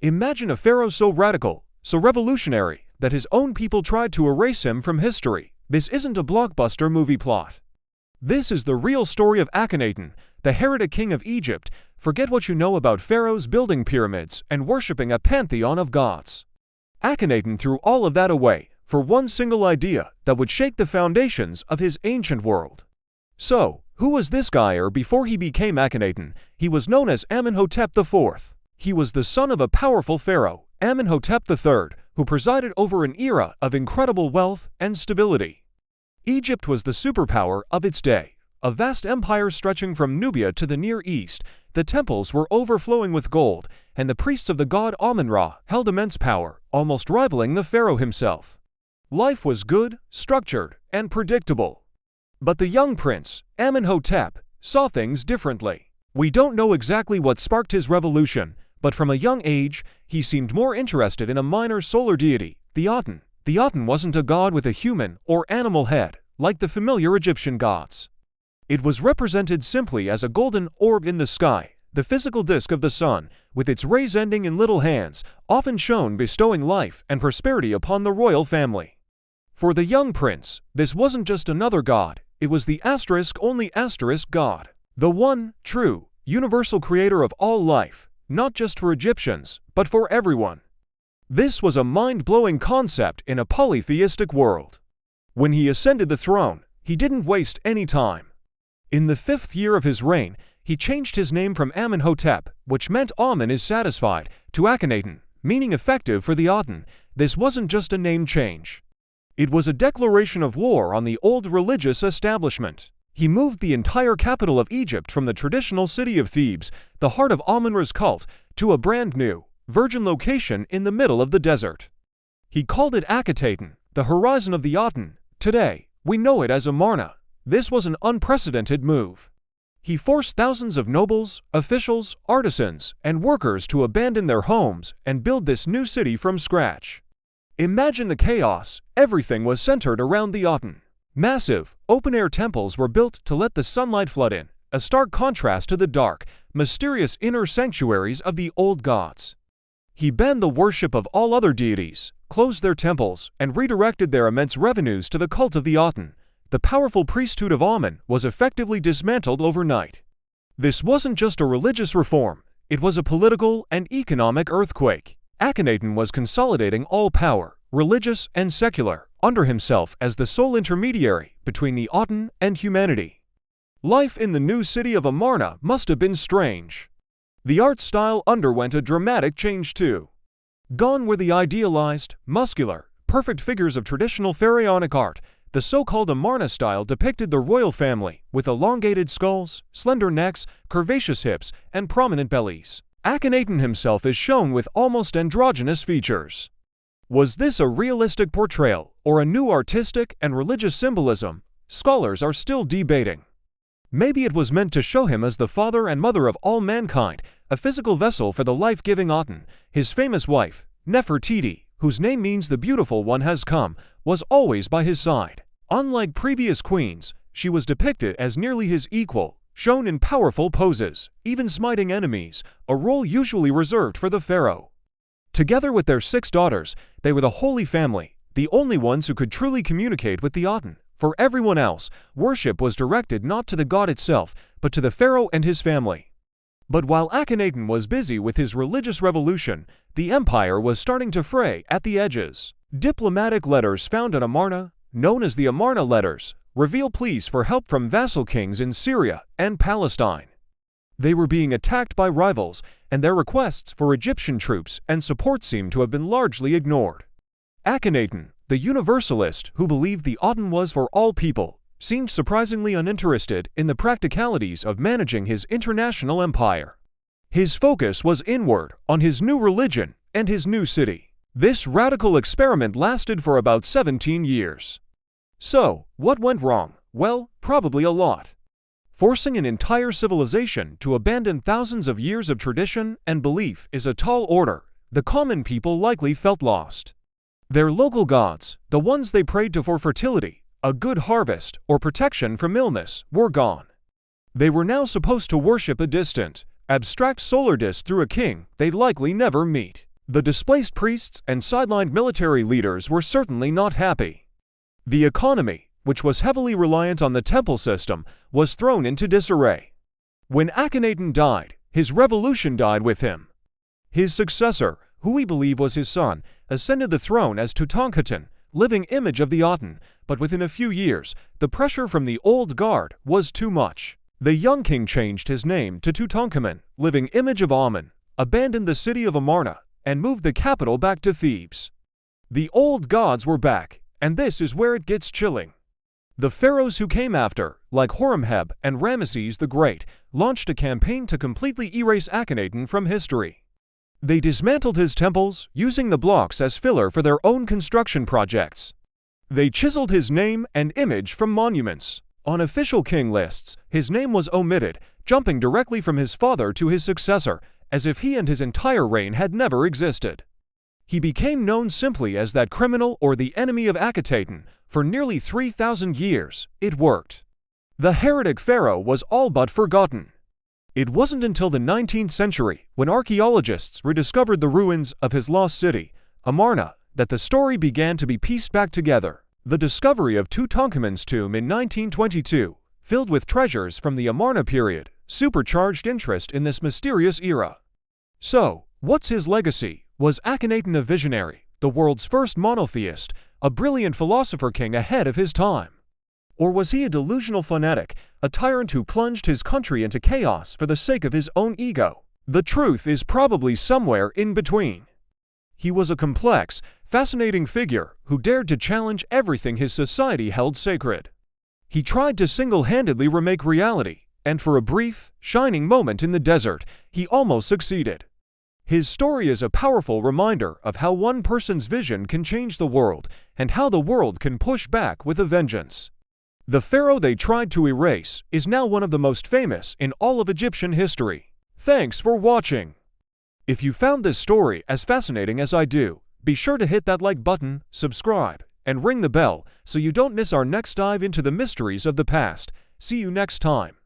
Imagine a pharaoh so radical, so revolutionary, that his own people tried to erase him from history. This isn't a blockbuster movie plot. This is the real story of Akhenaten, the heretic king of Egypt. Forget what you know about pharaohs building pyramids and worshipping a pantheon of gods. Akhenaten threw all of that away for one single idea that would shake the foundations of his ancient world. So, who was this guy? Or before he became Akhenaten, he was known as Amenhotep IV. He was the son of a powerful pharaoh, Amenhotep III, who presided over an era of incredible wealth and stability. Egypt was the superpower of its day, a vast empire stretching from Nubia to the Near East. The temples were overflowing with gold, and the priests of the god Amun-Ra held immense power, almost rivaling the pharaoh himself. Life was good, structured, and predictable. But the young prince, Amenhotep, saw things differently. We don't know exactly what sparked his revolution, but from a young age, he seemed more interested in a minor solar deity, the Aten. The Aten wasn't a god with a human or animal head, like the familiar Egyptian gods. It was represented simply as a golden orb in the sky, the physical disk of the sun, with its rays ending in little hands, often shown bestowing life and prosperity upon the royal family. For the young prince, this wasn't just another god, it was the only god. The one, true, universal creator of all life, not just for Egyptians, but for everyone. This was a mind-blowing concept in a polytheistic world. When he ascended the throne, he didn't waste any time. In the 5th year of his reign, he changed his name from Amenhotep, which meant Amen is satisfied, to Akhenaten, meaning effective for the Aten. This wasn't just a name change. It was a declaration of war on the old religious establishment. He moved the entire capital of Egypt from the traditional city of Thebes, the heart of Amun-Ra's cult, to a brand new, virgin location in the middle of the desert. He called it Akhetaten, the horizon of the Aten. Today, we know it as Amarna. This was an unprecedented move. He forced thousands of nobles, officials, artisans, and workers to abandon their homes and build this new city from scratch. Imagine the chaos. Everything was centered around the Aten. Massive, open-air temples were built to let the sunlight flood in, a stark contrast to the dark, mysterious inner sanctuaries of the old gods. He banned the worship of all other deities, closed their temples, and redirected their immense revenues to the cult of the Aten. The powerful priesthood of Amun was effectively dismantled overnight. This wasn't just a religious reform, it was a political and economic earthquake. Akhenaten was consolidating all power, religious and secular, under himself as the sole intermediary between the Aten and humanity. Life in the new city of Amarna must have been strange. The art style underwent a dramatic change too. Gone were the idealized, muscular, perfect figures of traditional pharaonic art. The so-called Amarna style depicted the royal family with elongated skulls, slender necks, curvaceous hips, and prominent bellies. Akhenaten himself is shown with almost androgynous features. Was this a realistic portrayal, or a new artistic and religious symbolism? Scholars are still debating. Maybe it was meant to show him as the father and mother of all mankind, a physical vessel for the life-giving Aten. His famous wife, Nefertiti, whose name means the beautiful one has come, was always by his side. Unlike previous queens, she was depicted as nearly his equal, shown in powerful poses, even smiting enemies, a role usually reserved for the pharaoh. Together with their 6 daughters, they were the Holy Family, the only ones who could truly communicate with the Aten. For everyone else, worship was directed not to the god itself, but to the pharaoh and his family. But while Akhenaten was busy with his religious revolution, the empire was starting to fray at the edges. Diplomatic letters found in Amarna, known as the Amarna letters, reveal pleas for help from vassal kings in Syria and Palestine. They were being attacked by rivals, and their requests for Egyptian troops and support seemed to have been largely ignored. Akhenaten, the universalist who believed the Aten was for all people, seemed surprisingly uninterested in the practicalities of managing his international empire. His focus was inward, on his new religion and his new city. This radical experiment lasted for about 17 years. So, what went wrong? Well, probably a lot. Forcing an entire civilization to abandon thousands of years of tradition and belief is a tall order. The common people likely felt lost. Their local gods, the ones they prayed to for fertility, a good harvest, or protection from illness, were gone. They were now supposed to worship a distant, abstract solar disk through a king they'd likely never meet. The displaced priests and sidelined military leaders were certainly not happy. The economy, which was heavily reliant on the temple system, was thrown into disarray. When Akhenaten died, his revolution died with him. His successor, who we believe was his son, ascended the throne as Tutankhaten, living image of the Aten, but within a few years, the pressure from the old guard was too much. The young king changed his name to Tutankhamen, living image of Amun, abandoned the city of Amarna, and moved the capital back to Thebes. The old gods were back, and this is where it gets chilling. The pharaohs who came after, like Horemheb and Ramesses the Great, launched a campaign to completely erase Akhenaten from history. They dismantled his temples, using the blocks as filler for their own construction projects. They chiseled his name and image from monuments. On official king lists, his name was omitted, jumping directly from his father to his successor, as if he and his entire reign had never existed. He became known simply as that criminal or the enemy of Akhenaten. For nearly 3,000 years, it worked. The heretic pharaoh was all but forgotten. It wasn't until the 19th century, when archaeologists rediscovered the ruins of his lost city, Amarna, that the story began to be pieced back together. The discovery of Tutankhamun's tomb in 1922, filled with treasures from the Amarna period, supercharged interest in this mysterious era. So, what's his legacy? Was Akhenaten a visionary, the world's first monotheist, a brilliant philosopher king ahead of his time? Or was he a delusional fanatic, a tyrant who plunged his country into chaos for the sake of his own ego? The truth is probably somewhere in between. He was a complex, fascinating figure who dared to challenge everything his society held sacred. He tried to single-handedly remake reality, and for a brief, shining moment in the desert, he almost succeeded. His story is a powerful reminder of how one person's vision can change the world, and how the world can push back with a vengeance. The pharaoh they tried to erase is now one of the most famous in all of Egyptian history. Thanks for watching. If you found this story as fascinating as I do, be sure to hit that like button, subscribe, and ring the bell so you don't miss our next dive into the mysteries of the past. See you next time.